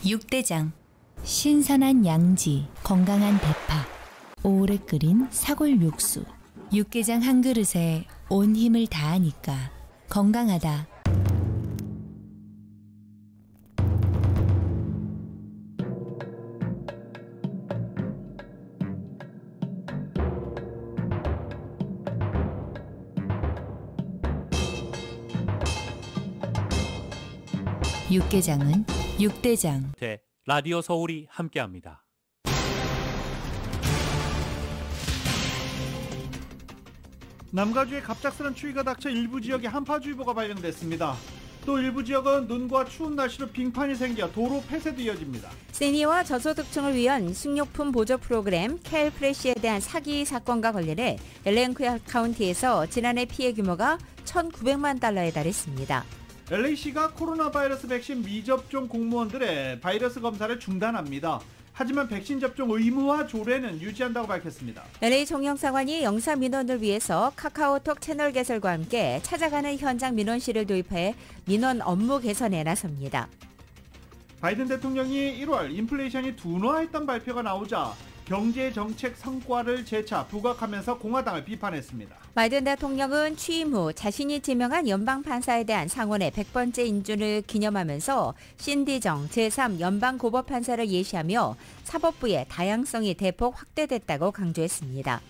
육대장. 신선한 양지, 건강한 대파, 오래 끓인 사골 육수. 육개장 한 그릇에 온 힘을 다하니까 건강하다. 육개장은 육대장. 라디오 서울이 함께합니다. 남가주에 갑작스런 추위가 닥쳐 일부 지역에 한파주의보가 발령됐습니다. 또 일부 지역은 눈과 추운 날씨로 빙판이 생겨 도로 폐쇄도 이어집니다. 시니어와 저소득층을 위한 식료품 보조 프로그램 켈프레시에 대한 사기 사건과 관련해 LA 카운티에서 지난해 피해 규모가 1,900만 달러에 달했습니다. LA시가 코로나 바이러스 백신 미접종 공무원들의 바이러스 검사를 중단합니다. 하지만 백신 접종 의무화 조례는 유지한다고 밝혔습니다. LA 총영사관이 영사 민원을 위해서 카카오톡 채널 개설과 함께 찾아가는 현장 민원실을 도입해 민원 업무 개선에 나섭니다. 바이든 대통령이 1월 인플레이션이 둔화했던 발표가 나오자 경제정책 성과를 재차 부각하면서 공화당을 비판했습니다. 바이든 대통령은 취임 후 자신이 지명한 연방판사에 대한 상원의 100번째 인준을 기념하면서 신디정 제3연방고법판사를 예시하며 사법부의 다양성이 대폭 확대됐다고 강조했습니다.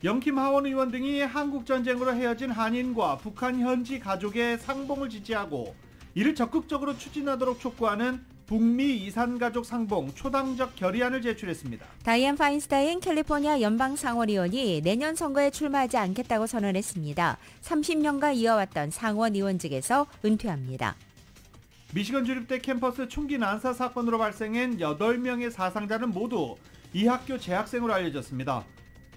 영킴 하원 의원 등이 한국전쟁으로 헤어진 한인과 북한 현지 가족의 상봉을 지지하고 이를 적극적으로 추진하도록 촉구하는 북미 이산가족 상봉 초당적 결의안을 제출했습니다. 다이앤 파인스타인 캘리포니아 연방상원의원이 내년 선거에 출마하지 않겠다고 선언했습니다. 30년간 이어왔던 상원의원직에서 은퇴합니다. 미시건 주립대 캠퍼스 총기 난사 사건으로 발생한 8명의 사상자는 모두 이 학교 재학생으로 알려졌습니다.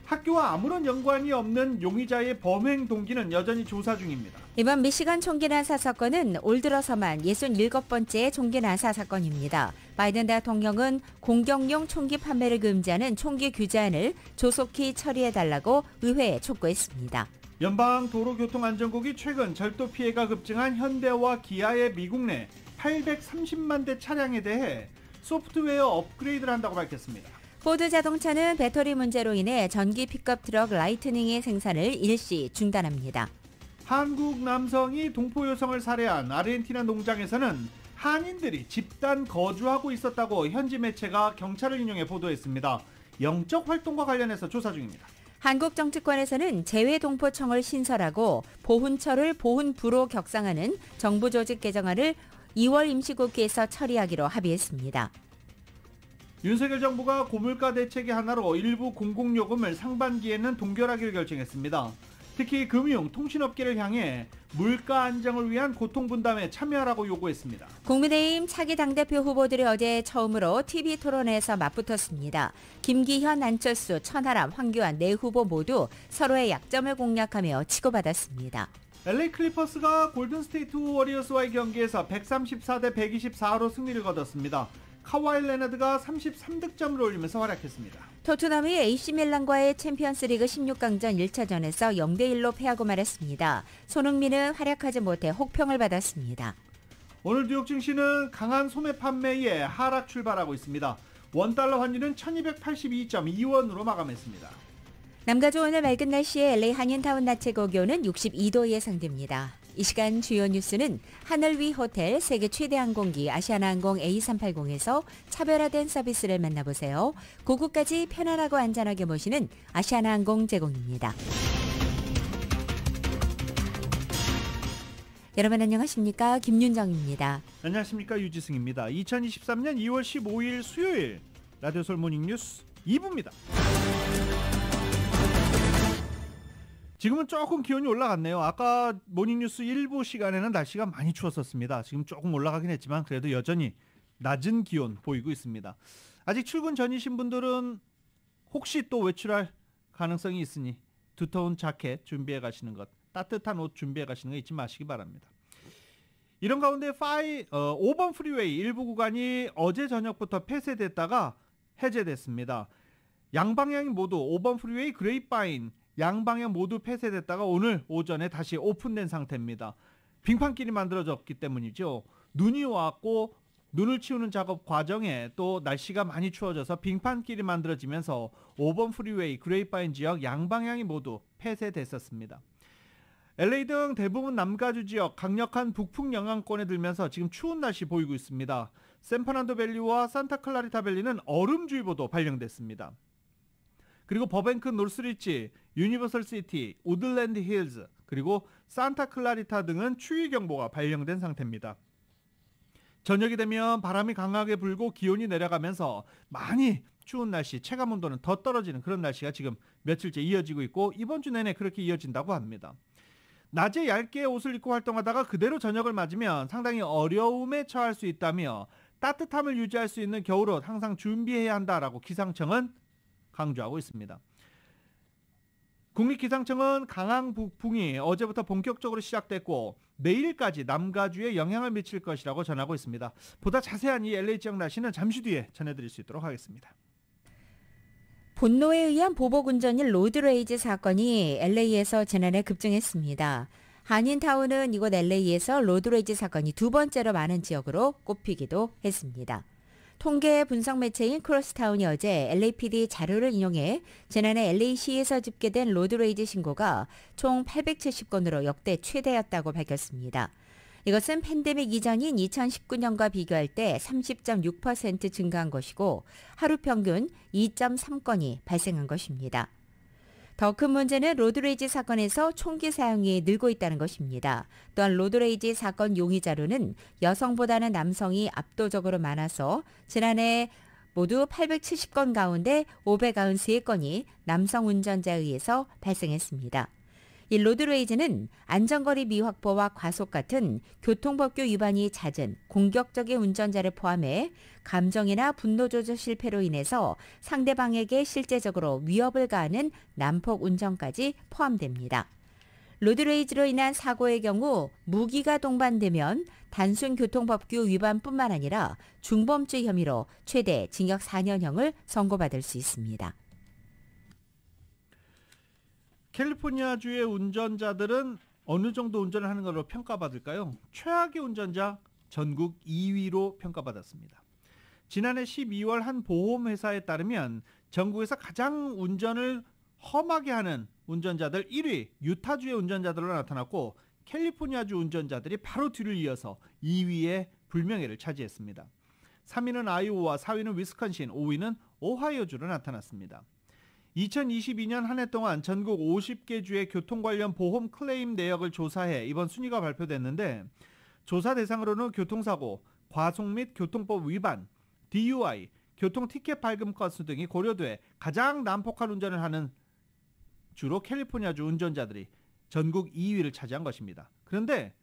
학교와 아무런 연관이 없는 용의자의 범행 동기는 여전히 조사 중입니다. 이번 미시간 총기 난사 사건은 올 들어서만 67번째 총기 난사 사건입니다. 바이든 대통령은 공격용 총기 판매를 금지하는 총기 규제안을 조속히 처리해달라고 의회에 촉구했습니다. 연방도로교통안전국이 최근 절도 피해가 급증한 현대와 기아의 미국 내 830만 대 차량에 대해 소프트웨어 업그레이드를 한다고 밝혔습니다. 포드 자동차는 배터리 문제로 인해 전기 픽업 트럭 라이트닝의 생산을 일시 중단합니다. 한국 남성이 동포 여성을 살해한 아르헨티나 농장에서는 한인들이 집단 거주하고 있었다고 현지 매체가 경찰을 인용해 보도했습니다. 영적 활동과 관련해서 조사 중입니다. 한국 정치권에서는 재외동포청을 신설하고 보훈처를 보훈부로 격상하는 정부 조직 개정안을 2월 임시국회에서 처리하기로 합의했습니다. 윤석열 정부가 고물가 대책의 하나로 일부 공공요금을 상반기에는 동결하기로 결정했습니다. 특히 금융, 통신업계를 향해 물가 안정을 위한 고통분담에 참여하라고 요구했습니다. 국민의힘 차기 당대표 후보들이 어제 처음으로 TV토론에서 맞붙었습니다. 김기현, 안철수, 천하람, 황교안 네 후보 모두 서로의 약점을 공략하며 치고받았습니다. LA 클리퍼스가 골든스테이트 워리어스와의 경기에서 134대 124로 승리를 거뒀습니다. 카와이 레너드가 33득점을 올리면서 활약했습니다. 토트넘이 AC밀란과의 챔피언스리그 16강전 1차전에서 0대1로 패하고 말았습니다. 손흥민은 활약하지 못해 혹평을 받았습니다. 오늘 뉴욕 증시는 강한 소매 판매에 하락 출발하고 있습니다. 원달러 환율은 1282.2원으로 마감했습니다. 남가주 오늘 맑은 날씨에 LA 한인타운 낮 최고 기온은 62도 예상됩니다. 이 시간 주요 뉴스는 하늘 위 호텔 세계 최대 항공기 아시아나항공 A380에서 차별화된 서비스를 만나보세요. 고국까지 편안하고 안전하게 모시는 아시아나항공 제공입니다. 여러분 안녕하십니까? 김윤정입니다. 안녕하십니까? 유지승입니다. 2023년 2월 15일 수요일 라디오 서울 모닝뉴스 2부입니다. 지금은 조금 기온이 올라갔네요. 아까 모닝뉴스 1부 시간에는 날씨가 많이 추웠었습니다. 지금 조금 올라가긴 했지만 그래도 여전히 낮은 기온 보이고 있습니다. 아직 출근 전이신 분들은 혹시 또 외출할 가능성이 있으니 두터운 자켓 준비해 가시는 것, 따뜻한 옷 준비해 가시는 거 잊지 마시기 바랍니다. 이런 가운데 5번 프리웨이 일부 구간이 어제 저녁부터 폐쇄됐다가 해제됐습니다. 양방향이 모두 5번 프리웨이 그레이파인 양방향 모두 폐쇄됐다가 오늘 오전에 다시 오픈된 상태입니다. 빙판길이 만들어졌기 때문이죠. 눈이 왔고 눈을 치우는 작업 과정에 또 날씨가 많이 추워져서 빙판길이 만들어지면서 5번 프리웨이, 그레이파인 지역 양방향이 모두 폐쇄됐었습니다. LA 등 대부분 남가주 지역 강력한 북풍 영향권에 들면서 지금 추운 날씨 보이고 있습니다. 샌퍼난도 밸리와 산타클라리타 밸리는 얼음주의보도 발령됐습니다. 그리고 버뱅크 노스리치, 유니버설 시티, 우드랜드 힐즈, 그리고 산타클라리타 등은 추위경보가 발령된 상태입니다. 저녁이 되면 바람이 강하게 불고 기온이 내려가면서 많이 추운 날씨, 체감온도는 더 떨어지는 그런 날씨가 지금 며칠째 이어지고 있고 이번 주 내내 그렇게 이어진다고 합니다. 낮에 얇게 옷을 입고 활동하다가 그대로 저녁을 맞으면 상당히 어려움에 처할 수 있다며 따뜻함을 유지할 수 있는 겨울옷 항상 준비해야 한다라고 기상청은 강조하고 있습니다. 국립기상청은 강한 북풍이 어제부터 본격적으로 시작됐고 내일까지 남가주에 영향을 미칠 것이라고 전하고 있습니다. 보다 자세한 이 LA 지역 날씨는 잠시 뒤에 전해드릴 수 있도록 하겠습니다. 분노에 의한 보복운전인 로드레이지 사건이 LA에서 지난해 급증했습니다. 한인타운은 이곳 LA에서 로드레이지 사건이 두 번째로 많은 지역으로 꼽히기도 했습니다. 통계 분석 매체인 크로스타운이 어제 LAPD 자료를 인용해 지난해 LA시에서 집계된 로드레이지 신고가 총 870건으로 역대 최대였다고 밝혔습니다. 이것은 팬데믹 이전인 2019년과 비교할 때 30.6% 증가한 것이고 하루 평균 2.3건이 발생한 것입니다. 더 큰 문제는 로드레이지 사건에서 총기 사용이 늘고 있다는 것입니다. 또한 로드레이지 사건 용의자로는 여성보다는 남성이 압도적으로 많아서 지난해 모두 870건 가운데 593건이 남성 운전자에 의해서 발생했습니다. 이 로드레이지는 안전거리 미확보와 과속 같은 교통법규 위반이 잦은 공격적인 운전자를 포함해 감정이나 분노 조절 실패로 인해서 상대방에게 실제적으로 위협을 가하는 난폭 운전까지 포함됩니다. 로드레이지로 인한 사고의 경우 무기가 동반되면 단순 교통법규 위반뿐만 아니라 중범죄 혐의로 최대 징역 4년형을 선고받을 수 있습니다. 캘리포니아주의 운전자들은 어느 정도 운전을 하는 걸로 평가받을까요? 최악의 운전자 전국 2위로 평가받았습니다. 지난해 12월 한 보험회사에 따르면 전국에서 가장 운전을 험하게 하는 운전자들 1위 유타주의 운전자들로 나타났고 캘리포니아주 운전자들이 바로 뒤를 이어서 2위의 불명예를 차지했습니다. 3위는 아이오와 4위는 위스콘신, 5위는 오하이오주로 나타났습니다. 2022년 한 해 동안 전국 50개 주의 교통 관련 보험 클레임 내역을 조사해 이번 순위가 발표됐는데 조사 대상으로는 교통사고, 과속 및 교통법 위반, DUI, 교통 티켓 발급 건수 등이 고려돼 가장 난폭한 운전을 하는 주로 캘리포니아주 운전자들이 전국 2위를 차지한 것입니다. 그런데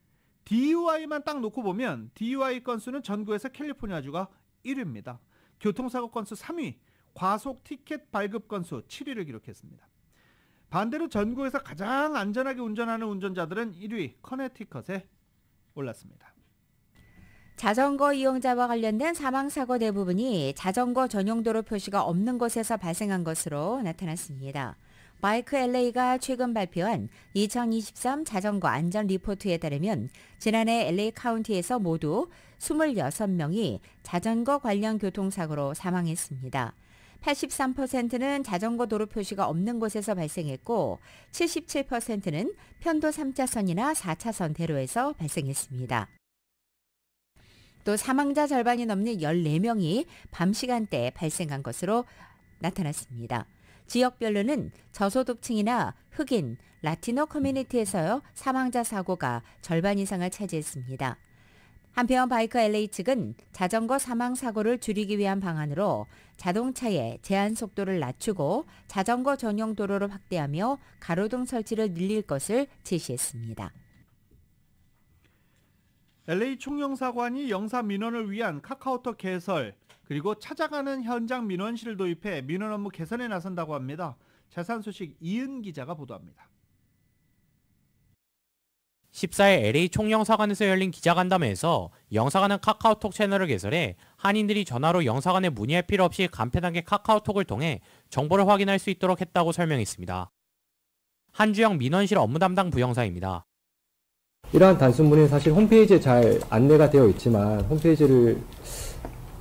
DUI만 딱 놓고 보면 DUI 건수는 전국에서 캘리포니아주가 1위입니다. 교통사고 건수 3위, 과속 티켓 발급 건수 7위를 기록했습니다. 반대로 전국에서 가장 안전하게 운전하는 운전자들은 1위 커네티컷에 올랐습니다. 자전거 이용자와 관련된 사망사고 대부분이 자전거 전용 도로 표시가 없는 곳에서 발생한 것으로 나타났습니다. 바이크 LA가 최근 발표한 2023 자전거 안전 리포트에 따르면 지난해 LA 카운티에서 모두 26명이 자전거 관련 교통사고로 사망했습니다. 83%는 자전거 도로 표시가 없는 곳에서 발생했고 77%는 편도 3차선이나 4차선 대로에서 발생했습니다. 또 사망자 절반이 넘는 14명이 밤 시간대에 발생한 것으로 나타났습니다. 지역별로는 저소득층이나 흑인, 라티노 커뮤니티에서 사망자 사고가 절반 이상을 차지했습니다. 한편 바이크 LA 측은 자전거 사망 사고를 줄이기 위한 방안으로 자동차의 제한 속도를 낮추고 자전거 전용 도로를 확대하며 가로등 설치를 늘릴 것을 제시했습니다. LA 총영사관이 영사 민원을 위한 카카오톡 개설 그리고 찾아가는 현장 민원실을 도입해 민원 업무 개선에 나선다고 합니다. 자세한 소식 이은 기자가 보도합니다. 14일 LA 총영사관에서 열린 기자간담회에서 영사관은 카카오톡 채널을 개설해 한인들이 전화로 영사관에 문의할 필요 없이 간편하게 카카오톡을 통해 정보를 확인할 수 있도록 했다고 설명했습니다. 한주영 민원실 업무 담당 부영사입니다. 이러한 단순 문의는 사실 홈페이지에 잘 안내가 되어 있지만 홈페이지를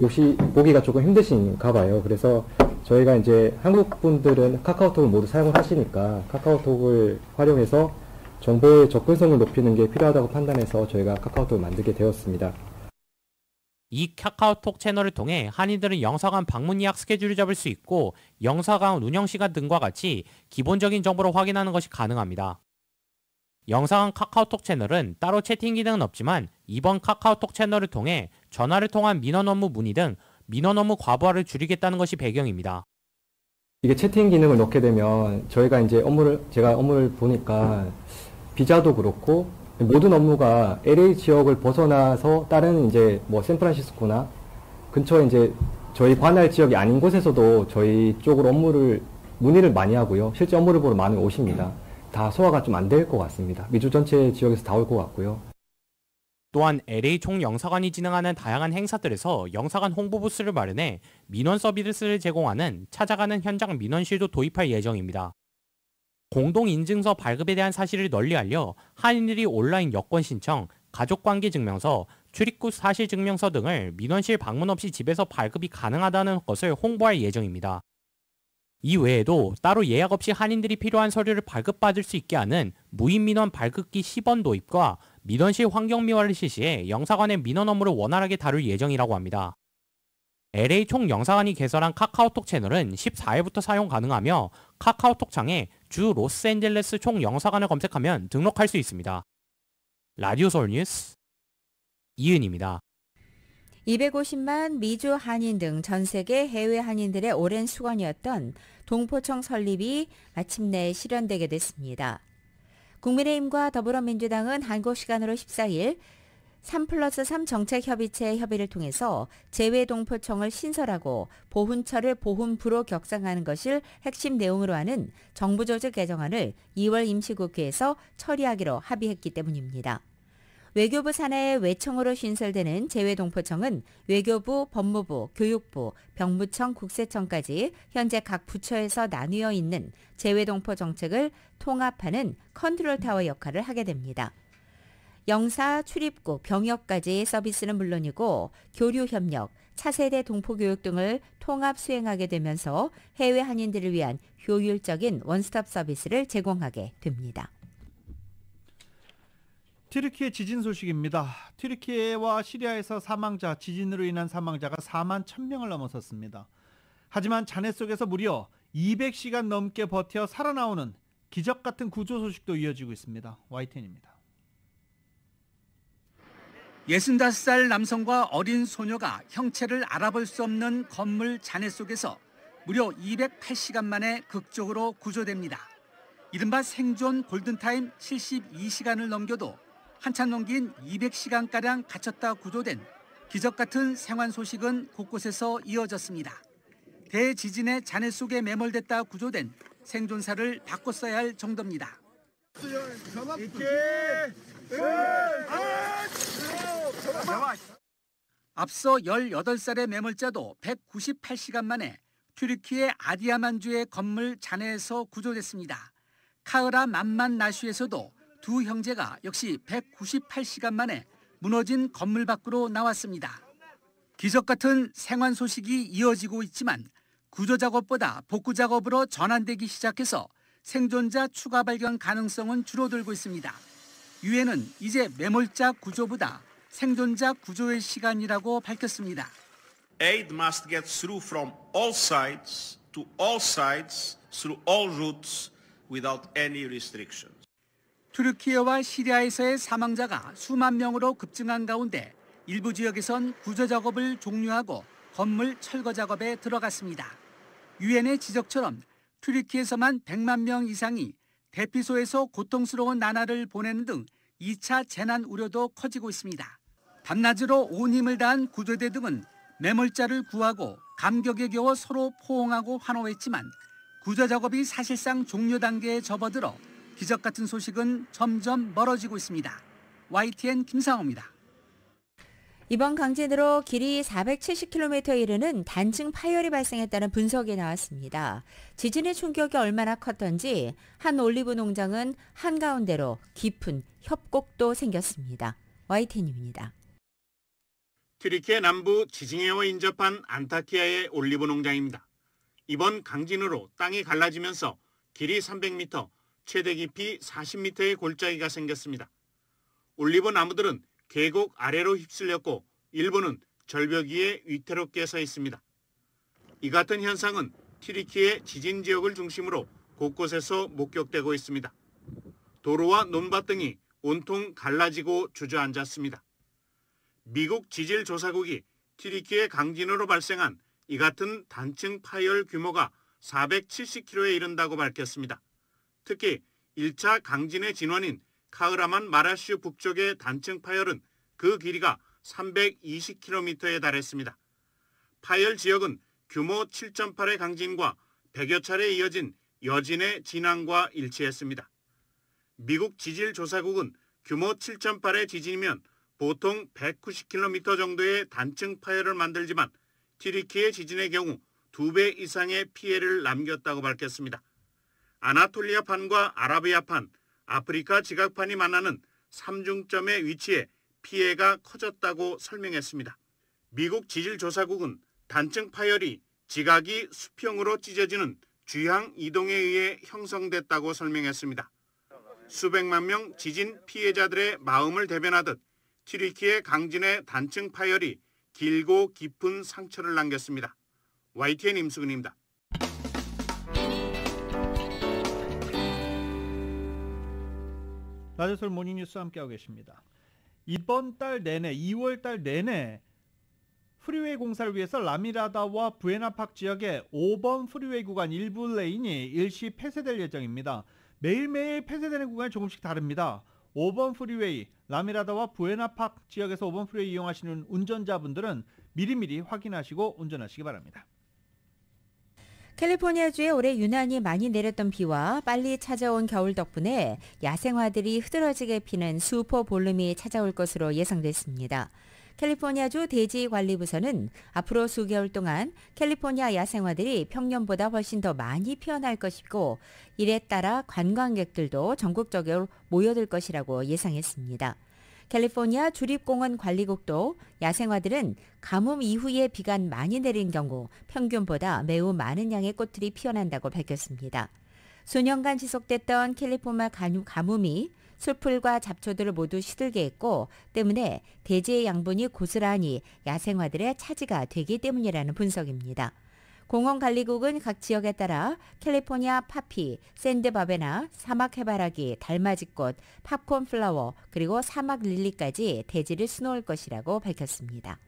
역시 보기가 조금 힘드신가 봐요. 그래서 저희가 이제 한국 분들은 카카오톡을 모두 사용을 하시니까 카카오톡을 활용해서 정보의 접근성을 높이는 게 필요하다고 판단해서 저희가 카카오톡을 만들게 되었습니다. 이 카카오톡 채널을 통해 한인들은 영사관 방문 예약 스케줄을 잡을 수 있고 영사관 운영 시간 등과 같이 기본적인 정보를 확인하는 것이 가능합니다. 영사관 카카오톡 채널은 따로 채팅 기능은 없지만 이번 카카오톡 채널을 통해 전화를 통한 민원 업무 문의 등 민원 업무 과부하를 줄이겠다는 것이 배경입니다. 이게 채팅 기능을 넣게 되면 저희가 이제 제가 업무를 보니까 비자도 그렇고 모든 업무가 LA 지역을 벗어나서 다른 이제 뭐 샌프란시스코나 근처에 이제 저희 관할 지역이 아닌 곳에서도 저희 쪽으로 문의를 많이 하고요. 실제 업무를 보러 많이 오십니다. 다 소화가 좀 안 될 것 같습니다. 미주 전체 지역에서 다 올 것 같고요. 또한 LA 총영사관이 진행하는 다양한 행사들에서 영사관 홍보 부스를 마련해 민원 서비스를 제공하는 찾아가는 현장 민원실도 도입할 예정입니다. 공동인증서 발급에 대한 사실을 널리 알려 한인들이 온라인 여권 신청, 가족관계증명서, 출입국 사실증명서 등을 민원실 방문 없이 집에서 발급이 가능하다는 것을 홍보할 예정입니다. 이 외에도 따로 예약 없이 한인들이 필요한 서류를 발급받을 수 있게 하는 무인민원 발급기 10원 도입과 민원실 환경미화를 실시해 영사관의 민원 업무를 원활하게 다룰 예정이라고 합니다. LA 총영사관이 개설한 카카오톡 채널은 14일부터 사용 가능하며 카카오톡 창에 주 로스앤젤레스 총영사관을 검색하면 등록할 수 있습니다. 라디오 서울 뉴스 이은입니다. 250만 미주 한인 등 전 세계 해외 한인들의 오랜 수건이었던 동포청 설립이 마침내 실현되게 됐습니다. 국민의힘과 더불어민주당은 한국 시간으로 14일 3+3 정책협의체 협의를 통해서 재외동포청을 신설하고 보훈처를 보훈부로 격상하는 것을 핵심 내용으로 하는 정부조직 개정안을 2월 임시국회에서 처리하기로 합의했기 때문입니다. 외교부 산하의 외청으로 신설되는 재외동포청은 외교부, 법무부, 교육부, 병무청, 국세청까지 현재 각 부처에서 나뉘어 있는 재외동포 정책을 통합하는 컨트롤타워 역할을 하게 됩니다. 영사, 출입국, 병역까지 서비스는 물론이고 교류 협력, 차세대 동포교육 등을 통합 수행하게 되면서 해외 한인들을 위한 효율적인 원스톱 서비스를 제공하게 됩니다. 튀르키예 지진 소식입니다. 튀르키예와 시리아에서 지진으로 인한 사망자가 4만 1,000명을 넘어섰습니다. 하지만 잔해 속에서 무려 200시간 넘게 버텨 살아나오는 기적 같은 구조 소식도 이어지고 있습니다. YTN입니다. 65살 남성과 어린 소녀가 형체를 알아볼 수 없는 건물 잔해 속에서 무려 208시간 만에 극적으로 구조됩니다. 이른바 생존 골든타임 72시간을 넘겨도 한참 넘긴 200시간가량 갇혔다 구조된 기적 같은 생還소식은 곳곳에서 이어졌습니다. 대지진의 잔해 속에 매몰됐다 구조된 생존사를 바꿨어야 할 정도입니다. 앞서 18살의 매몰자도 198시간 만에 튀르키예 아디야만주의 건물 잔해에서 구조됐습니다. 카흐라 만만 나슈에서도 두 형제가 역시 198시간 만에 무너진 건물 밖으로 나왔습니다. 기적 같은 생還소식이 이어지고 있지만 구조 작업보다 복구 작업으로 전환되기 시작해서 생존자 추가 발견 가능성은 줄어들고 있습니다. 유엔은 이제 매몰자 구조보다 생존자 구조의 시간이라고 밝혔습니다. Aid must get through from all sides to all sides through all routes without any restrictions. 튀르키예와 시리아에서의 사망자가 수만 명으로 급증한 가운데 일부 지역에선 구조 작업을 종료하고 건물 철거 작업에 들어갔습니다. 유엔의 지적처럼 튀르키예에서만 100만 명 이상이 대피소에서 고통스러운 나날을 보내는 등 2차 재난 우려도 커지고 있습니다. 밤낮으로 온 힘을 다한 구조대 등은 매몰자를 구하고 감격에 겨워 서로 포옹하고 환호했지만 구조 작업이 사실상 종료 단계에 접어들어 기적 같은 소식은 점점 멀어지고 있습니다. YTN 김상호입니다. 이번 강진으로 길이 470km에 이르는 단층 파열이 발생했다는 분석이 나왔습니다. 지진의 충격이 얼마나 컸던지 한 올리브 농장은 한가운데로 깊은 협곡도 생겼습니다. YTN입니다. 튀르키예 남부 지진해와 인접한 안타키아의 올리브 농장입니다. 이번 강진으로 땅이 갈라지면서 길이 300m, 최대 깊이 40m의 골짜기가 생겼습니다. 올리브 나무들은 계곡 아래로 휩쓸렸고 일부는 절벽 위에 위태롭게 서 있습니다. 이 같은 현상은 튀르키예 지진 지역을 중심으로 곳곳에서 목격되고 있습니다. 도로와 논밭 등이 온통 갈라지고 주저앉았습니다. 미국 지질조사국이 튀르키예 강진으로 발생한 이 같은 단층 파열 규모가 470km에 이른다고 밝혔습니다. 특히 1차 강진의 진원인 카흐라만 마라슈 북쪽의 단층 파열은 그 길이가 320km에 달했습니다. 파열 지역은 규모 7.8의 강진과 100여 차례 이어진 여진의 진앙과 일치했습니다. 미국 지질조사국은 규모 7.8의 지진이면 보통 190km 정도의 단층 파열을 만들지만 튀르키예 지진의 경우 2배 이상의 피해를 남겼다고 밝혔습니다. 아나톨리아판과 아라비아판, 아프리카 지각판이 만나는 3중점의 위치에 피해가 커졌다고 설명했습니다. 미국 지질조사국은 단층 파열이 지각이 수평으로 찢어지는 주향 이동에 의해 형성됐다고 설명했습니다. 수백만 명 지진 피해자들의 마음을 대변하듯 튀르키예 강진의 단층 파열이 길고 깊은 상처를 남겼습니다. YTN 임수근입니다. 라디오서울 모닝뉴스 함께하고 계십니다. 이번 달 내내 2월 달 내내 프리웨이 공사를 위해서 라미라다와 부에나팍 지역의 5번 프리웨이 구간 일부 레인이 일시 폐쇄될 예정입니다. 매일매일 폐쇄되는 구간이 조금씩 다릅니다. 5번 프리웨이, 라미라다와 부에나팍 지역에서 5번 프리웨이 이용하시는 운전자분들은 미리미리 확인하시고 운전하시기 바랍니다. 캘리포니아주에 올해 유난히 많이 내렸던 비와 빨리 찾아온 겨울 덕분에 야생화들이 흐드러지게 피는 슈퍼 볼륨이 찾아올 것으로 예상됐습니다. 캘리포니아주 대지관리부서는 앞으로 수개월 동안 캘리포니아 야생화들이 평년보다 훨씬 더 많이 피어날 것이고 이에 따라 관광객들도 전국적으로 모여들 것이라고 예상했습니다. 캘리포니아 주립공원관리국도 야생화들은 가뭄 이후에 비가 많이 내린 경우 평균보다 매우 많은 양의 꽃들이 피어난다고 밝혔습니다. 수년간 지속됐던 캘리포니아 가뭄이 술풀과 잡초들을 모두 시들게 했고 때문에 대지의 양분이 고스란히 야생화들의 차지가 되기 때문이라는 분석입니다. 공원관리국은 각 지역에 따라 캘리포니아 파피, 샌드바베나, 사막 해바라기, 달맞이꽃, 팝콘 플라워, 그리고 사막 릴리까지 대지를 수놓을 것이라고 밝혔습니다.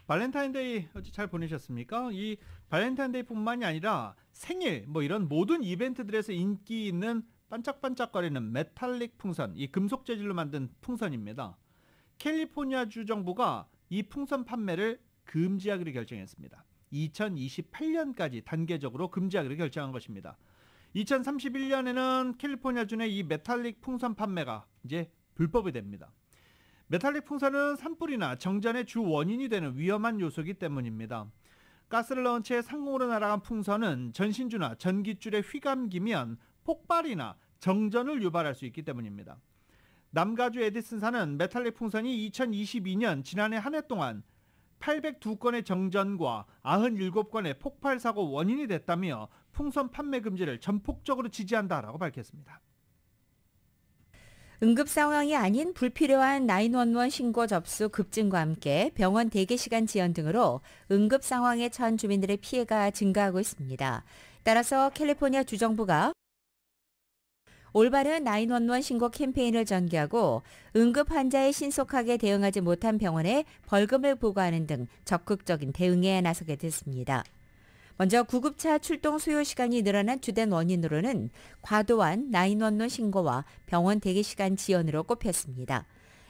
발렌타인데이 어제 잘 보내셨습니까? 이 발렌타인데이뿐만이 아니라 생일 이런 모든 이벤트들에서 인기 있는 반짝반짝거리는 메탈릭 풍선, 이 금속 재질로 만든 풍선입니다. 캘리포니아주 정부가 이 풍선 판매를 금지하기로 결정했습니다. 2028년까지 단계적으로 금지하기로 결정한 것입니다. 2031년에는 캘리포니아주 내 이 메탈릭 풍선 판매가 이제 불법이 됩니다. 메탈릭 풍선은 산불이나 정전의 주 원인이 되는 위험한 요소이기 때문입니다. 가스를 넣은 채 상공으로 날아간 풍선은 전신주나 전깃줄에 휘감기면 폭발이나 정전을 유발할 수 있기 때문입니다. 남가주 에디슨사는 메탈릭 풍선이 2022년 지난해 한 해 동안 802건의 정전과 97건의 폭발 사고 원인이 됐다며 풍선 판매 금지를 전폭적으로 지지한다라고 밝혔습니다. 응급 상황이 아닌 불필요한 911 신고 접수 급증과 함께 병원 대기 시간 지연 등으로 응급 상황에 처한 주민들의 피해가 증가하고 있습니다. 따라서 캘리포니아 주정부가 올바른 911 신고 캠페인을 전개하고 응급 환자에 신속하게 대응하지 못한 병원에 벌금을 부과하는 등 적극적인 대응에 나서게 됐습니다. 먼저 구급차 출동 소요 시간이 늘어난 주된 원인으로는 과도한 911 신고와 병원 대기 시간 지연으로 꼽혔습니다.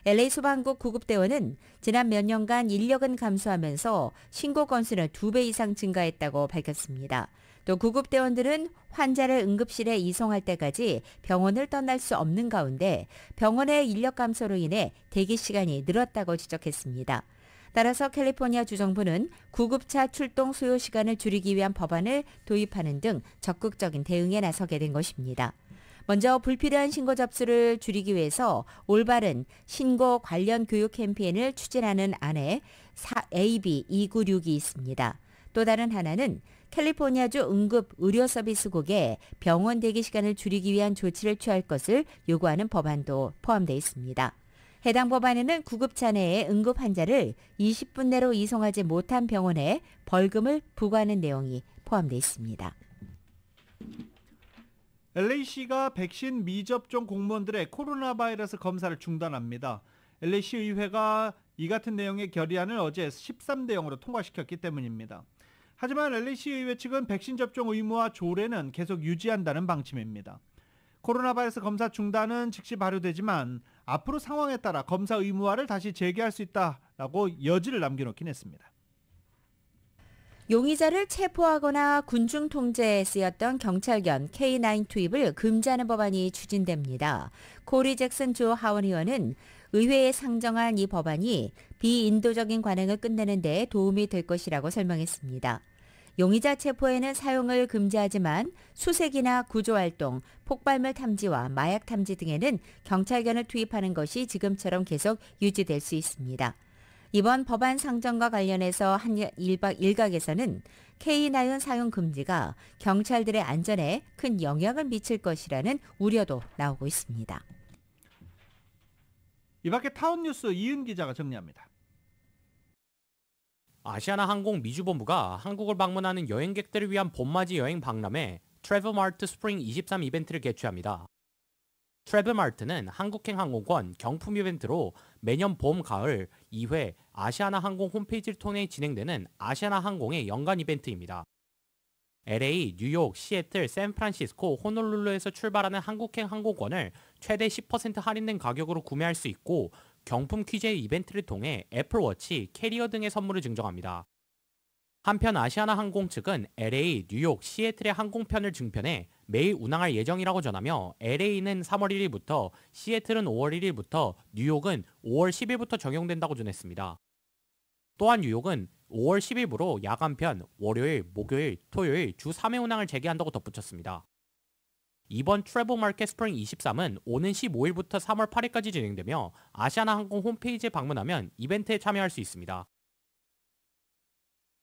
LA 소방국 구급대원은 지난 몇 년간 인력은 감소하면서 신고 건수는 2배 이상 증가했다고 밝혔습니다. 또 구급대원들은 환자를 응급실에 이송할 때까지 병원을 떠날 수 없는 가운데 병원의 인력 감소로 인해 대기 시간이 늘었다고 지적했습니다. 따라서 캘리포니아 주정부는 구급차 출동 소요 시간을 줄이기 위한 법안을 도입하는 등 적극적인 대응에 나서게 된 것입니다. 먼저 불필요한 신고 접수를 줄이기 위해서 올바른 신고 관련 교육 캠페인을 추진하는 안에 AB 296이 있습니다. 또 다른 하나는 캘리포니아주 응급의료서비스국에 병원 대기 시간을 줄이기 위한 조치를 취할 것을 요구하는 법안도 포함되어 있습니다. 해당 법안에는 구급차 내에 응급 환자를 20분 내로 이송하지 못한 병원에 벌금을 부과하는 내용이 포함되어 있습니다. LA시가 백신 미접종 공무원들의 코로나 바이러스 검사를 중단합니다. LA시 의회가 이 같은 내용의 결의안을 어제 13대 0으로 통과시켰기 때문입니다. 하지만 LA시 의회 측은 백신 접종 의무와 조례는 계속 유지한다는 방침입니다. 코로나 바이러스 검사 중단은 즉시 발효되지만 앞으로 상황에 따라 검사 의무화를 다시 재개할 수 있다라고 여지를 남겨놓긴 했습니다. 용의자를 체포하거나 군중 통제에 쓰였던 경찰견 K9 투입을 금지하는 법안이 추진됩니다. 코리 잭슨 주 하원 의원은 의회에 상정한 이 법안이 비인도적인 관행을 끝내는 데 도움이 될 것이라고 설명했습니다. 용의자 체포에는 사용을 금지하지만 수색이나 구조활동, 폭발물 탐지와 마약 탐지 등에는 경찰견을 투입하는 것이 지금처럼 계속 유지될 수 있습니다. 이번 법안 상정과 관련해서 한 일각에서는 K9 사용 금지가 경찰들의 안전에 큰 영향을 미칠 것이라는 우려도 나오고 있습니다. 이 밖에 타운뉴스 이은 기자가 정리합니다. 아시아나항공 미주본부가 한국을 방문하는 여행객들을 위한 봄맞이 여행 박람회 트래블마트 스프링 23 이벤트를 개최합니다. 트래블마트는 한국행 항공권 경품 이벤트로 매년 봄, 가을 2회 아시아나항공 홈페이지를 통해 진행되는 아시아나항공의 연간 이벤트입니다. LA, 뉴욕, 시애틀, 샌프란시스코, 호놀룰루에서 출발하는 한국행 항공권을 최대 10% 할인된 가격으로 구매할 수 있고 경품 퀴즈의 이벤트를 통해 애플워치, 캐리어 등의 선물을 증정합니다. 한편 아시아나항공 측은 LA, 뉴욕, 시애틀의 항공편을 증편해 매일 운항할 예정이라고 전하며 LA는 3월 1일부터, 시애틀은 5월 1일부터, 뉴욕은 5월 10일부터 적용된다고 전했습니다. 또한 뉴욕은 5월 10일부로 야간편, 월요일, 목요일, 토요일 주 3회 운항을 재개한다고 덧붙였습니다. 이번 트래블마켓 스프링 23은 오는 15일부터 3월 8일까지 진행되며 아시아나항공 홈페이지에 방문하면 이벤트에 참여할 수 있습니다.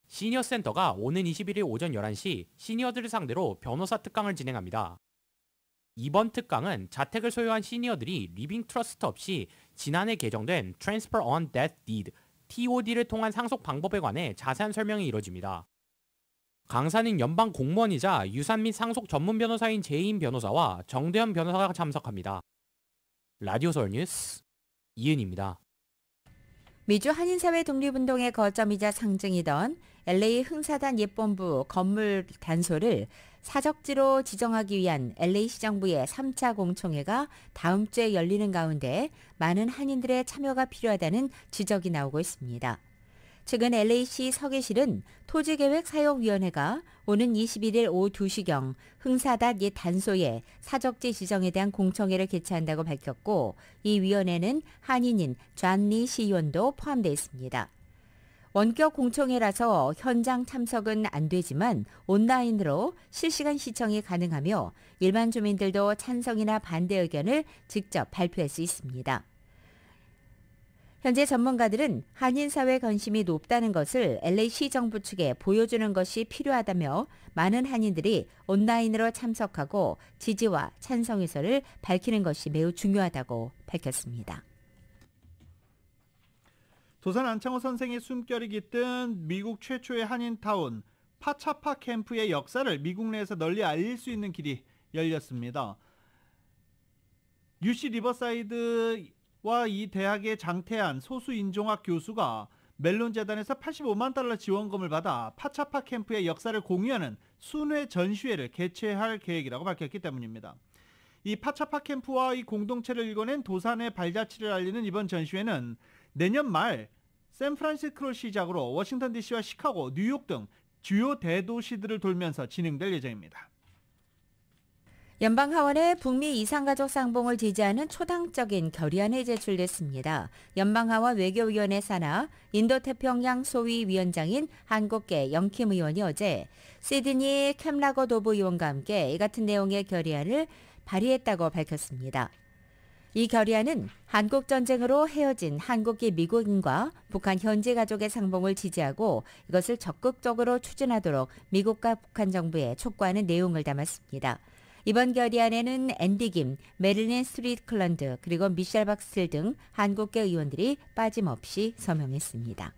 시니어센터가 오는 21일 오전 11시 시니어들을 상대로 변호사 특강을 진행합니다. 이번 특강은 자택을 소유한 시니어들이 리빙 트러스트 없이 지난해 개정된 Transfer on Death Deed, TOD를 통한 상속 방법에 관해 자세한 설명이 이뤄집니다. 강사는 연방 공무원이자 유산 및 상속 전문 변호사인 제이인 변호사와 정대현 변호사가 참석합니다. 라디오 서울 뉴스 이은입니다. 미주 한인사회 독립운동의 거점이자 상징이던 LA 흥사단 예본부 건물 단소를 사적지로 지정하기 위한 LA시정부의 3차 공청회가 다음 주에 열리는 가운데 많은 한인들의 참여가 필요하다는 지적이 나오고 있습니다. 최근 LA시 서계실은 토지계획사용위원회가 오는 21일 오후 2시경 흥사단 옛 단소의 사적지 지정에 대한 공청회를 개최한다고 밝혔고 이 위원회는 한인인 존리 시의원도 포함되어 있습니다. 원격 공청회라서 현장 참석은 안 되지만 온라인으로 실시간 시청이 가능하며 일반 주민들도 찬성이나 반대 의견을 직접 발표할 수 있습니다. 현재 전문가들은 한인사회 관심이 높다는 것을 LA시 정부 측에 보여주는 것이 필요하다며 많은 한인들이 온라인으로 참석하고 지지와 찬성 의사를 밝히는 것이 매우 중요하다고 밝혔습니다. 도산 안창호 선생의 숨결이 깃든 미국 최초의 한인타운 파차파 캠프의 역사를 미국 내에서 널리 알릴 수 있는 길이 열렸습니다. UC 리버사이드와 이 대학의 장태한 소수인종학 교수가 멜론재단에서 $85만 지원금을 받아 파차파 캠프의 역사를 공유하는 순회 전시회를 개최할 계획이라고 밝혔기 때문입니다. 이 파차파 캠프와 이 공동체를 일궈낸 도산의 발자취를 알리는 이번 전시회는 내년 말 샌프란시스코를 시작으로 워싱턴 DC와 시카고, 뉴욕 등 주요 대도시들을 돌면서 진행될 예정입니다. 연방하원의 북미 이산가족 쌍봉을 지지하는 초당적인 결의안이 제출됐습니다. 연방하원 외교위원회 산하 인도태평양 소위위원장인 한국계 영킴 의원이 어제 시드니 캠라거 도브 의원과 함께 이 같은 내용의 결의안을 발의했다고 밝혔습니다. 이 결의안은 한국전쟁으로 헤어진 한국계 미국인과 북한 현지 가족의 상봉을 지지하고 이것을 적극적으로 추진하도록 미국과 북한 정부에 촉구하는 내용을 담았습니다. 이번 결의안에는 앤디 김, 메릴린 스트리클런드 그리고 미셸 박스틸 등 한국계 의원들이 빠짐없이 서명했습니다.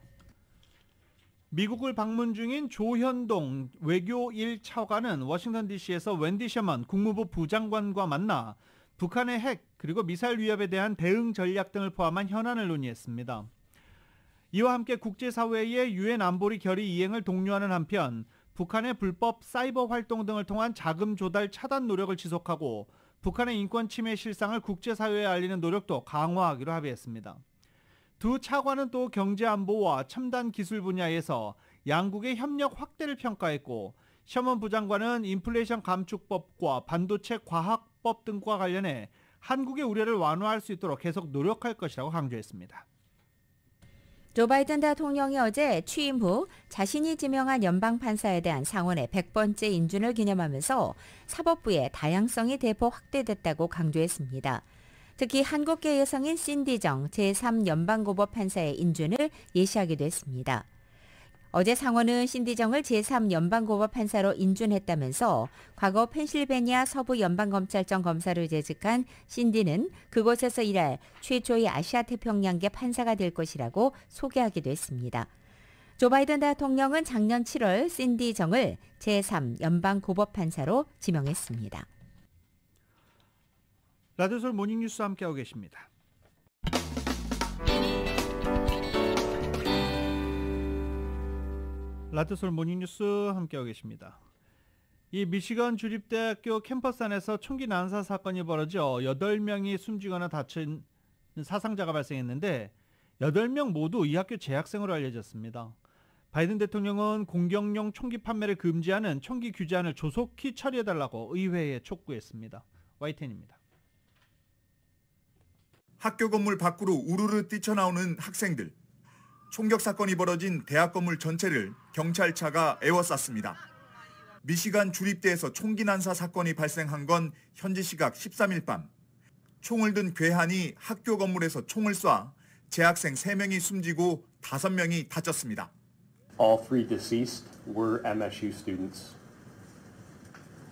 미국을 방문 중인 조현동 외교 1차관은 워싱턴 DC에서 웬디 셔먼 국무부 부장관과 만나 북한의 핵 그리고 미사일 위협에 대한 대응 전략 등을 포함한 현안을 논의했습니다. 이와 함께 국제사회의 유엔 안보리 결의 이행을 독려하는 한편 북한의 불법 사이버 활동 등을 통한 자금 조달 차단 노력을 지속하고 북한의 인권 침해 실상을 국제사회에 알리는 노력도 강화하기로 합의했습니다. 두 차관은 또 경제안보와 첨단 기술 분야에서 양국의 협력 확대를 평가했고 셔먼 부장관은 인플레이션 감축법과 반도체 과학법 등과 관련해 한국의 우려를 완화할 수 있도록 계속 노력할 것이라고 강조했습니다. 조 바이든 대통령이 어제 취임 후 자신이 지명한 연방판사에 대한 상원의 100번째 인준을 기념하면서 사법부의 다양성이 대폭 확대됐다고 강조했습니다. 특히 한국계 여성인 신디정 제3연방고법판사의 인준을 예시하기도 했습니다. 어제 상원은 신디정을 제3연방고법판사로 인준했다면서 과거 펜실베니아 서부연방검찰청 검사를 재직한 신디는 그곳에서 일할 최초의 아시아태평양계 판사가 될 것이라고 소개하기도 했습니다. 조 바이든 대통령은 작년 7월 신디정을 제3연방고법판사로 지명했습니다. 라디오솔 모닝뉴스 함께하고 계십니다. 라디오솔 모닝뉴스 함께하고 계십니다. 이 미시건 주립대학교 캠퍼스 안에서 총기 난사 사건이 벌어져 8명이 숨지거나 다친 사상자가 발생했는데 8명 모두 이 학교 재학생으로 알려졌습니다. 바이든 대통령은 공격용 총기 판매를 금지하는 총기 규제안을 조속히 처리해달라고 의회에 촉구했습니다. YTN입니다. 학교 건물 밖으로 우르르 뛰쳐나오는 학생들. 총격 사건이 벌어진 대학 건물 전체를 경찰차가 에워쌌습니다. 미시간 주립대에서 총기 난사 사건이 발생한 건 현지 시각 13일 밤. 총을 든 괴한이 학교 건물에서 총을 쏴 재학생 3명이 숨지고 5명이 다쳤습니다. All 3 deceased were MSU students.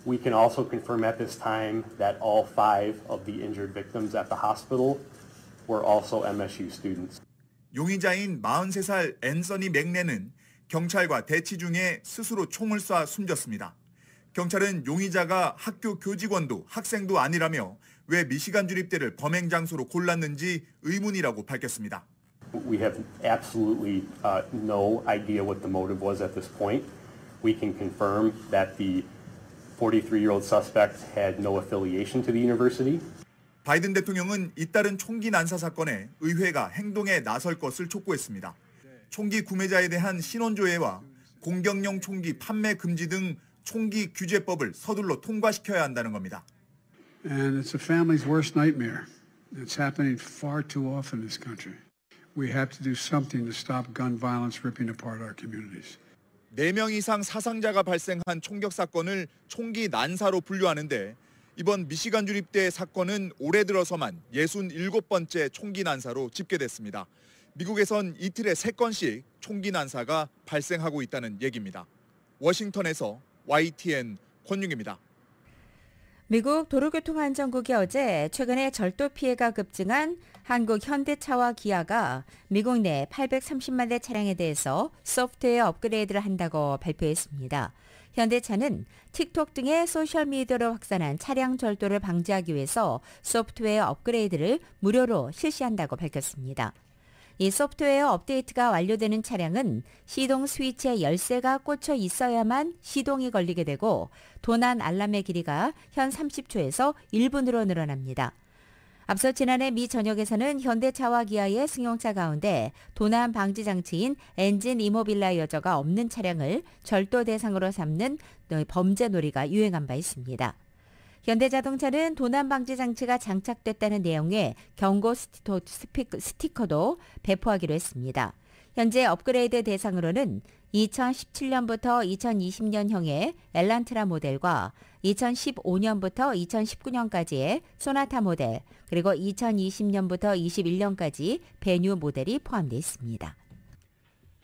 We can also confirm at this time that all 5 of the injured victims at the hospital were also MSU students. 용의자인 43살 앤서니 맥레는 경찰과 대치 중에 스스로 총을 쏴 숨졌습니다. 경찰은 용의자가 학교 교직원도 학생도 아니라며 왜 미시간 주립대를 범행 장소로 골랐는지 의문이라고 밝혔습니다. We have absolutely no idea what the motive was at this point. We can confirm that the 43-year-old suspect had no affiliation to the university. 바이든 대통령은 잇따른 총기 난사 사건에 의회가 행동에 나설 것을 촉구했습니다. 총기 구매자에 대한 신원 조회와 공격용 총기 판매 금지 등 총기 규제법을 서둘러 통과시켜야 한다는 겁니다. And it's a family's worst nightmare. It's happening far too often in this country. We have to do something to stop gun violence ripping apart our communities. 4명 이상 사상자가 발생한 총격 사건을 총기 난사로 분류하는데 이번 미시간 주립대 사건은 올해 들어서만 67번째 총기 난사로 집계됐습니다. 미국에선 이틀에 3건씩 총기 난사가 발생하고 있다는 얘기입니다. 워싱턴에서 YTN 권윤기입니다. 미국 도로교통안전국이 어제 최근에 절도 피해가 급증한 한국 현대차와 기아가 미국 내 830만 대 차량에 대해서 소프트웨어 업그레이드를 한다고 발표했습니다. 현대차는 틱톡 등의 소셜미디어로 확산한 차량 절도를 방지하기 위해서 소프트웨어 업그레이드를 무료로 실시한다고 밝혔습니다. 이 소프트웨어 업데이트가 완료되는 차량은 시동 스위치에 열쇠가 꽂혀 있어야만 시동이 걸리게 되고 도난 알람의 길이가 현 30초에서 1분으로 늘어납니다. 앞서 지난해 미 전역에서는 현대차와 기아의 승용차 가운데 도난 방지 장치인 엔진 이모빌라이저가 없는 차량을 절도 대상으로 삼는 범죄 놀이가 유행한 바 있습니다. 현대자동차는 도난 방지 장치가 장착됐다는 내용의 경고 스티커도 배포하기로 했습니다. 현재 업그레이드 대상으로는 2017년부터 2020년형의 엘란트라 모델과 2015년부터 2019년까지의 소나타 모델, 그리고 2020년부터 21년까지 베뉴 모델이 포함되어 있습니다.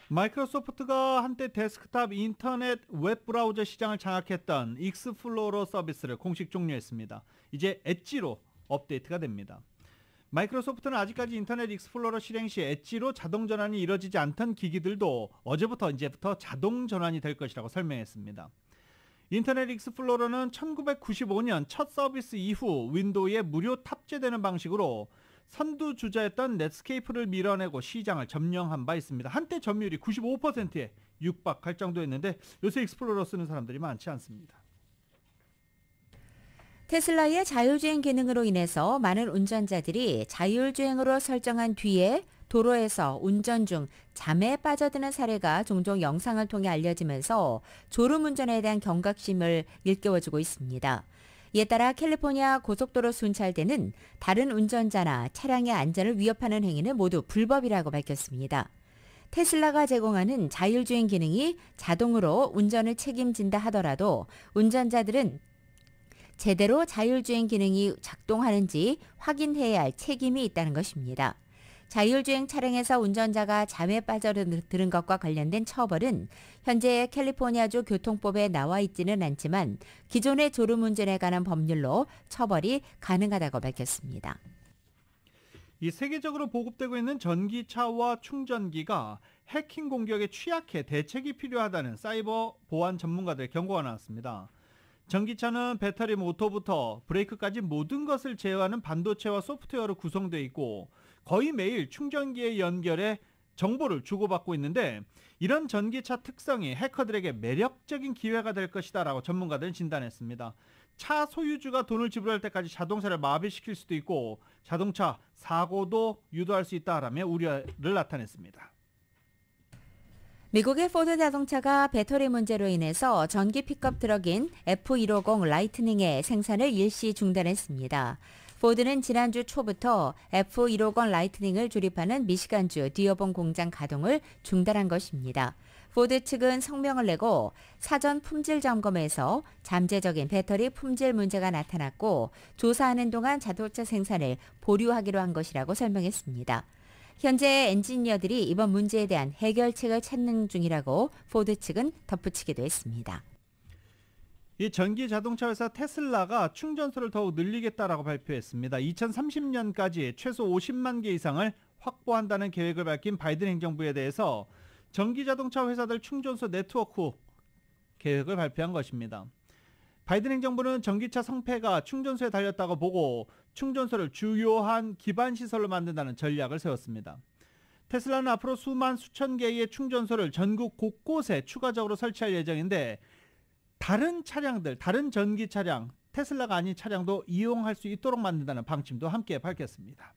마이크로소프트가 한때 데스크탑 인터넷 웹 브라우저 시장을 장악했던 익스플로러 서비스를 공식 종료했습니다. 이제 엣지로 업데이트가 됩니다. 마이크로소프트는 아직까지 인터넷 익스플로러 실행 시 엣지로 자동 전환이 이뤄지지 않던 기기들도 이제부터 자동 전환이 될 것이라고 설명했습니다. 인터넷 익스플로러는 1995년 첫 서비스 이후 윈도우에 무료 탑재되는 방식으로 선두주자였던 넷스케이프를 밀어내고 시장을 점령한 바 있습니다. 한때 점유율이 95%에 육박할 정도였는데 요새 익스플로러 쓰는 사람들이 많지 않습니다. 테슬라의 자율주행 기능으로 인해서 많은 운전자들이 자율주행으로 설정한 뒤에 도로에서 운전 중 잠에 빠져드는 사례가 종종 영상을 통해 알려지면서 졸음운전에 대한 경각심을 일깨워주고 있습니다. 이에 따라 캘리포니아 고속도로 순찰대는 다른 운전자나 차량의 안전을 위협하는 행위는 모두 불법이라고 밝혔습니다. 테슬라가 제공하는 자율주행 기능이 자동으로 운전을 책임진다 하더라도 운전자들은 제대로 자율주행 기능이 작동하는지 확인해야 할 책임이 있다는 것입니다. 자율주행 차량에서 운전자가 잠에 빠져드는 것과 관련된 처벌은 현재 캘리포니아주 교통법에 나와 있지는 않지만 기존의 졸음운전에 관한 법률로 처벌이 가능하다고 밝혔습니다. 이 세계적으로 보급되고 있는 전기차와 충전기가 해킹 공격에 취약해 대책이 필요하다는 사이버 보안 전문가들의 경고가 나왔습니다. 전기차는 배터리 모터부터 브레이크까지 모든 것을 제어하는 반도체와 소프트웨어로 구성되어 있고 거의 매일 충전기에 연결해 정보를 주고받고 있는데 이런 전기차 특성이 해커들에게 매력적인 기회가 될 것이다 라고 전문가들은 진단했습니다. 차 소유주가 돈을 지불할 때까지 자동차를 마비시킬 수도 있고 자동차 사고도 유도할 수 있다라며 우려를 나타냈습니다. 미국의 포드 자동차가 배터리 문제로 인해서 전기 픽업 트럭인 F150 라이트닝의 생산을 일시 중단했습니다. 포드는 지난주 초부터 F150 라이트닝을 조립하는 미시간주 디어본 공장 가동을 중단한 것입니다. 포드 측은 성명을 내고 사전 품질 점검에서 잠재적인 배터리 품질 문제가 나타났고 조사하는 동안 자동차 생산을 보류하기로 한 것이라고 설명했습니다. 현재 엔지니어들이 이번 문제에 대한 해결책을 찾는 중이라고 포드 측은 덧붙이기도 했습니다. 이 전기 자동차 회사 테슬라가 충전소를 더욱 늘리겠다라고 발표했습니다. 2030년까지 최소 50만 개 이상을 확보한다는 계획을 밝힌 바이든 행정부에 대해서 전기 자동차 회사들 충전소 네트워크 계획을 발표한 것입니다. 바이든 행정부는 전기차 성패가 충전소에 달렸다고 보고 충전소를 주요한 기반 시설로 만든다는 전략을 세웠습니다. 테슬라는 앞으로 수천 개의 충전소를 전국 곳곳에 추가적으로 설치할 예정인데 다른 차량들, 다른 전기 차량, 테슬라가 아닌 차량도 이용할 수 있도록 만든다는 방침도 함께 밝혔습니다.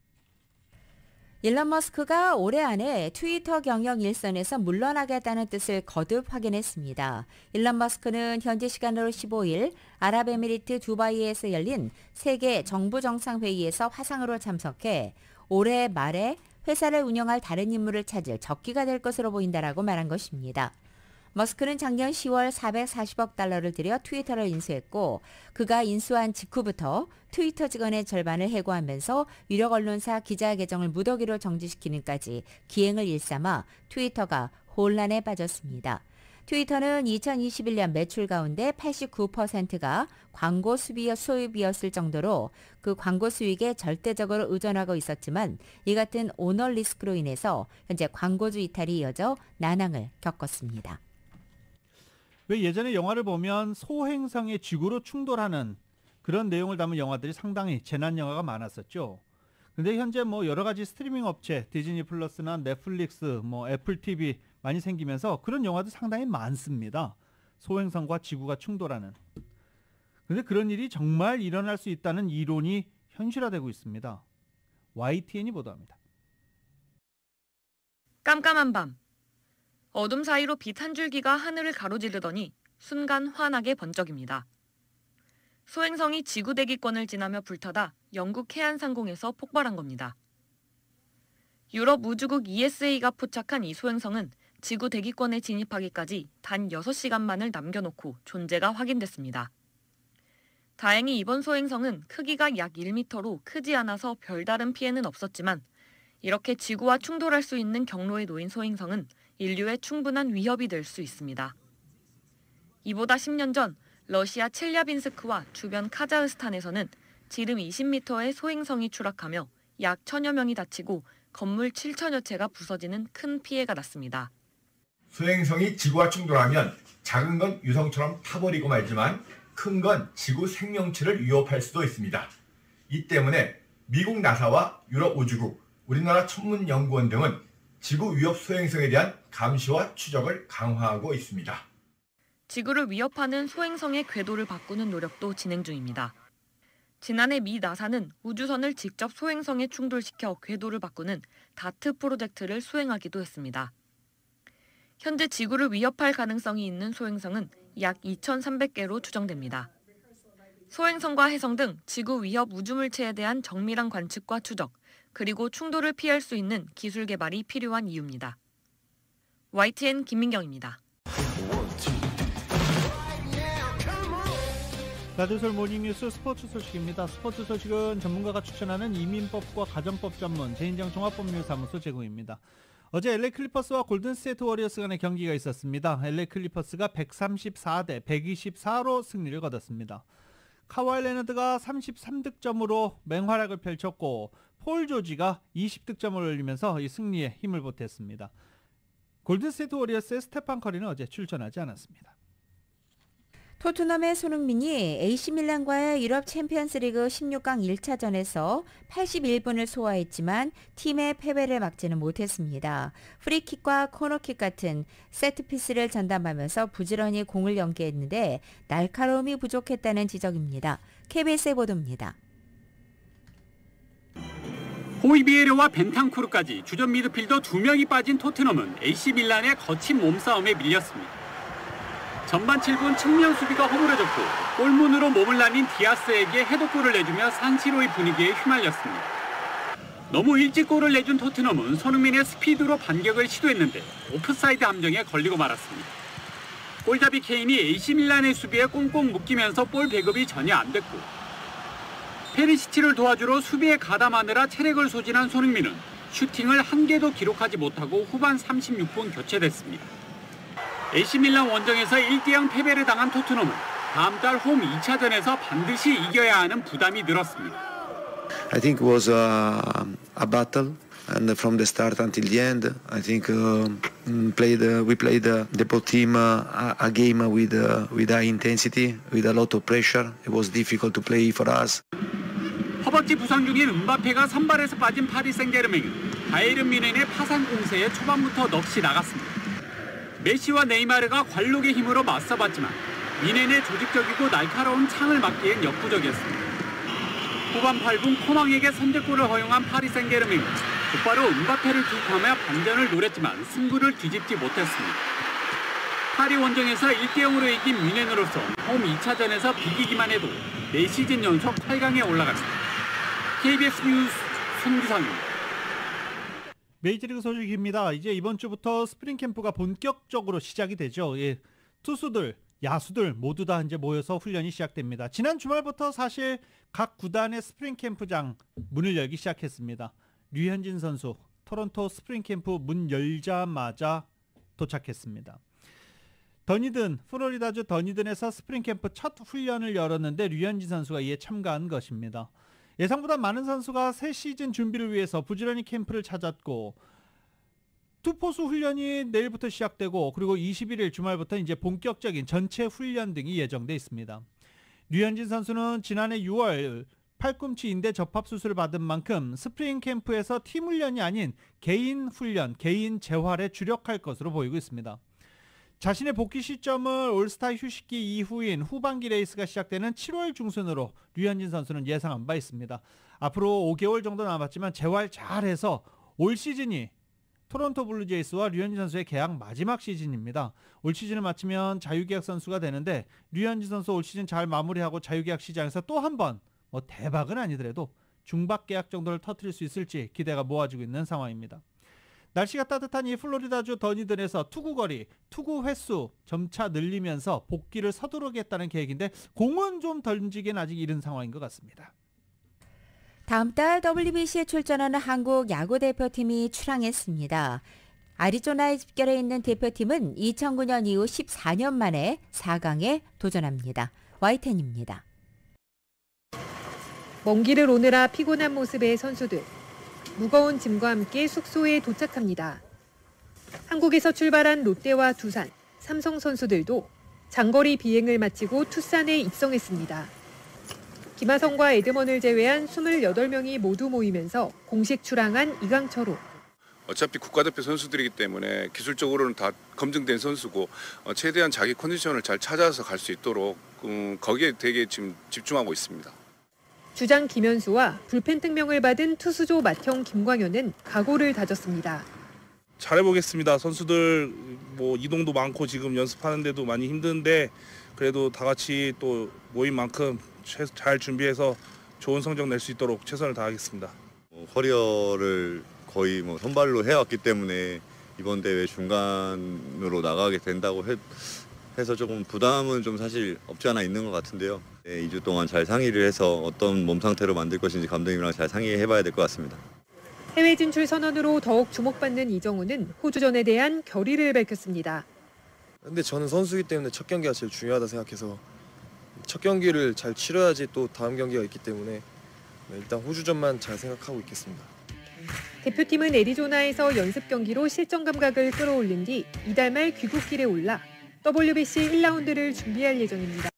일론 머스크가 올해 안에 트위터 경영 일선에서 물러나겠다는 뜻을 거듭 확인했습니다. 일론 머스크는 현지 시간으로 15일 아랍에미리트 두바이에서 열린 세계 정부 정상회의에서 화상으로 참석해 올해 말에 회사를 운영할 다른 인물을 찾을 적기가 될 것으로 보인다라고 말한 것입니다. 머스크는 작년 10월 440억 달러를 들여 트위터를 인수했고 그가 인수한 직후부터 트위터 직원의 절반을 해고하면서 유력 언론사 기자 계정을 무더기로 정지시키는까지 기행을 일삼아 트위터가 혼란에 빠졌습니다. 트위터는 2021년 매출 가운데 89%가 광고 수입이었을 정도로 그 광고 수익에 절대적으로 의존하고 있었지만 이 같은 오너 리스크로 인해서 현재 광고주 이탈이 이어져 난항을 겪었습니다. 왜 예전에 영화를 보면 소행성의 지구로 충돌하는 그런 내용을 담은 영화들이 상당히 재난 영화가 많았었죠. 근데 현재 뭐 여러 가지 스트리밍 업체, 디즈니 플러스나 넷플릭스, 애플 TV 많이 생기면서 그런 영화도 상당히 많습니다. 소행성과 지구가 충돌하는. 근데 그런 일이 정말 일어날 수 있다는 이론이 현실화되고 있습니다. YTN이 보도합니다. 깜깜한 밤. 어둠 사이로 빛 한 줄기가 하늘을 가로지르더니 순간 환하게 번쩍입니다. 소행성이 지구 대기권을 지나며 불타다 영국 해안 상공에서 폭발한 겁니다. 유럽 우주국 ESA가 포착한 이 소행성은 지구 대기권에 진입하기까지 단 6시간만을 남겨놓고 존재가 확인됐습니다. 다행히 이번 소행성은 크기가 약 1m로 크지 않아서 별다른 피해는 없었지만 이렇게 지구와 충돌할 수 있는 경로에 놓인 소행성은 인류에 충분한 위협이 될 수 있습니다. 이보다 10년 전 러시아 첼야빈스크와 주변 카자흐스탄에서는 지름 20m의 소행성이 추락하며 약 1000여 명이 다치고 건물 7천여 채가 부서지는 큰 피해가 났습니다. 소행성이 지구와 충돌하면 작은 건 유성처럼 타버리고 말지만 큰 건 지구 생명체를 위협할 수도 있습니다. 이 때문에 미국 나사와 유럽 우주국, 우리나라 천문연구원 등은 지구 위협 소행성에 대한 감시와 추적을 강화하고 있습니다. 지구를 위협하는 소행성의 궤도를 바꾸는 노력도 진행 중입니다. 지난해 미 나사는 우주선을 직접 소행성에 충돌시켜 궤도를 바꾸는 다트 프로젝트를 수행하기도 했습니다. 현재 지구를 위협할 가능성이 있는 소행성은 약 2,300개로 추정됩니다. 소행성과 해성 등 지구 위협 우주물체에 대한 정밀한 관측과 추적, 그리고 충돌을 피할 수 있는 기술 개발이 필요한 이유입니다. YTN 김민경입니다. 라디오솔 모닝뉴스 스포츠 소식입니다. 스포츠 소식은 전문가가 추천하는 이민법과 가정법 전문 재인정 종합법률사무소 제공입니다. 어제 LA 클리퍼스와 골든스테이트 워리어스 간의 경기가 있었습니다. LA 클리퍼스가 134대 124로 승리를 거뒀습니다. 카와이 레너드가 33득점으로 맹활약을 펼쳤고 폴 조지가 20득점을 올리면서 이 승리에 힘을 보탰습니다. 골든스테이트 워리어스의 스테판 커리는 어제 출전하지 않았습니다. 토트넘의 손흥민이 AC밀란과의 유럽 챔피언스리그 16강 1차전에서 81분을 소화했지만 팀의 패배를 막지는 못했습니다. 프리킥과 코너킥 같은 세트피스를 전담하면서 부지런히 공을 연계했는데 날카로움이 부족했다는 지적입니다. KBS의 보도입니다. 호이비에르와 벤탄쿠르까지 주전 미드필더 2명이 빠진 토트넘은 AC밀란의 거친 몸싸움에 밀렸습니다. 전반 7분 측면 수비가 허물어졌고 골문으로 몸을 나민 디아스에게 헤더골을 내주며 산시로의 분위기에 휘말렸습니다. 너무 일찍 골을 내준 토트넘은 손흥민의 스피드로 반격을 시도했는데 오프사이드 함정에 걸리고 말았습니다. 골잡이 케인이 AC밀란의 수비에 꽁꽁 묶이면서 볼 배급이 전혀 안 됐고 페리시치를 도와주러 수비에 가담하느라 체력을 소진한 손흥민은 슈팅을 한 개도 기록하지 못하고 후반 36분 교체됐습니다. AC밀란 원정에서 1대0 패배를 당한 토트넘은 다음 달 홈 2차전에서 반드시 이겨야 하는 부담이 늘었습니다. I think it was a battle, and from the start until the end, I think we played the both team a game with high intensity, with a lot of pressure. It was difficult to play for us. 허벅지 부상 중인 음바페가 선발에서 빠진 파리 생제르맹은 바이에른 뮌헨의 파산 공세에 초반부터 넋이 나갔습니다. 메시와 네이마르가 관록의 힘으로 맞서봤지만 뮌헨의 조직적이고 날카로운 창을 막기엔 역부족이었습니다. 후반 8분 코망에게 선제골을 허용한 파리 생제르맹은 곧바로 음바페를 투입하며 반전을 노렸지만 승부를 뒤집지 못했습니다. 파리 원정에서 1대0으로 이긴 뮌헨으로서 홈 2차전에서 비기기만 해도 4시즌 연속 8강에 올라갔습니다. KBS 뉴스 손기상입니다. 메이저리그 소식입니다. 이제 이번 주부터 스프링 캠프가 본격적으로 시작이 되죠. 예, 투수들, 야수들 모두 다 이제 모여서 훈련이 시작됩니다. 지난 주말부터 사실 각 구단의 스프링 캠프장 문을 열기 시작했습니다. 류현진 선수 토론토 스프링 캠프 문 열자마자 도착했습니다. 더니든, 플로리다주 더니든에서 스프링 캠프 첫 훈련을 열었는데 류현진 선수가 이에 참가한 것입니다. 예상보다 많은 선수가 새 시즌 준비를 위해서 부지런히 캠프를 찾았고 투포수 훈련이 내일부터 시작되고 그리고 21일 주말부터 이제 본격적인 전체 훈련 등이 예정돼 있습니다. 류현진 선수는 지난해 6월 팔꿈치 인대 접합 수술을 받은 만큼 스프링 캠프에서 팀 훈련이 아닌 개인 훈련, 개인 재활에 주력할 것으로 보이고 있습니다. 자신의 복귀 시점을 올스타 휴식기 이후인 후반기 레이스가 시작되는 7월 중순으로 류현진 선수는 예상한 바 있습니다. 앞으로 5개월 정도 남았지만 재활 잘해서 올 시즌이 토론토 블루제이스와 류현진 선수의 계약 마지막 시즌입니다. 올 시즌을 마치면 자유계약 선수가 되는데 류현진 선수 올 시즌 잘 마무리하고 자유계약 시장에서 또 한 번 뭐 대박은 아니더라도 중박 계약 정도를 터뜨릴 수 있을지 기대가 모아지고 있는 상황입니다. 날씨가 따뜻한 이 플로리다주 더니든에서 투구거리, 투구 횟수 점차 늘리면서 복귀를 서두르겠다는 계획인데 공은 좀 던지긴 아직 이른 상황인 것 같습니다. 다음 달 WBC에 출전하는 한국 야구 대표팀이 출항했습니다. 아리조나에 집결해 있는 대표팀은 2009년 이후 14년 만에 4강에 도전합니다. Y10입니다. 먼 길을 오느라 피곤한 모습의 선수들. 무거운 짐과 함께 숙소에 도착합니다. 한국에서 출발한 롯데와 두산, 삼성 선수들도 장거리 비행을 마치고 투싼에 입성했습니다. 김하성과 에드먼을 제외한 28명이 모두 모이면서 공식 출항한 이강철호. 어차피 국가대표 선수들이기 때문에 기술적으로는 다 검증된 선수고 최대한 자기 컨디션을 잘 찾아서 갈 수 있도록 거기에 되게 지금 집중하고 있습니다. 주장 김현수와 불펜 특명을 받은 투수조 맏형 김광현은 각오를 다졌습니다. 잘해보겠습니다. 선수들 뭐 이동도 많고 지금 연습하는데도 많이 힘든데 그래도 다 같이 또 모인 만큼 잘 준비해서 좋은 성적 낼 수 있도록 최선을 다하겠습니다. 커리어를 거의 선발로 해왔기 때문에 이번 대회 중간으로 나가게 된다고 해서 조금 부담은 좀 사실 없지 않아 있는 것 같은데요. 2주 동안 잘 상의를 해서 어떤 몸 상태로 만들 것인지 감독님이랑 잘 상의해봐야 될 것 같습니다. 해외 진출 선언으로 더욱 주목받는 이정우는 호주전에 대한 결의를 밝혔습니다. 근데 저는 선수이기 때문에 첫 경기가 제일 중요하다 생각해서 첫 경기를 잘 치러야지 또 다음 경기가 있기 때문에 일단 호주전만 잘 생각하고 있겠습니다. 대표팀은 애리조나에서 연습 경기로 실전 감각을 끌어올린 뒤 이달 말 귀국길에 올라 WBC 1라운드를 준비할 예정입니다.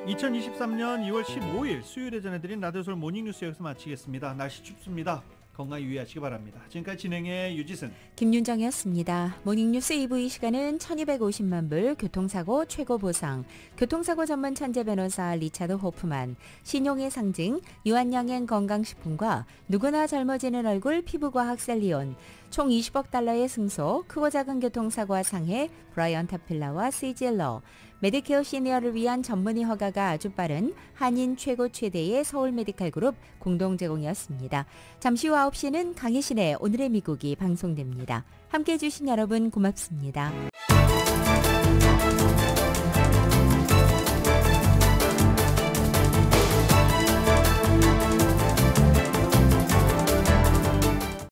2023년 2월 15일 수요일에 전해드린 라디오 서울 모닝뉴스 여기서 마치겠습니다. 날씨 춥습니다. 건강 유의하시기 바랍니다. 지금까지 진행의 유지승, 김윤정이었습니다. 모닝뉴스 2부 이 시간은 1250만 불 교통사고 최고 보상, 교통사고 전문 천재 변호사 리차드 호프만, 신용의 상징 유한양행 건강식품과 누구나 젊어지는 얼굴 피부과학 셀리온, 총 20억 달러의 승소, 크고 작은 교통사고와 상해 브라이언 타필라와 CGL러, 메디케어 시니어를 위한 전문의 허가가 아주 빠른 한인 최고 최대의 서울 메디칼 그룹 공동 제공이었습니다. 잠시 후 9시는 강희신의 오늘의 미국이 방송됩니다. 함께해 주신 여러분 고맙습니다.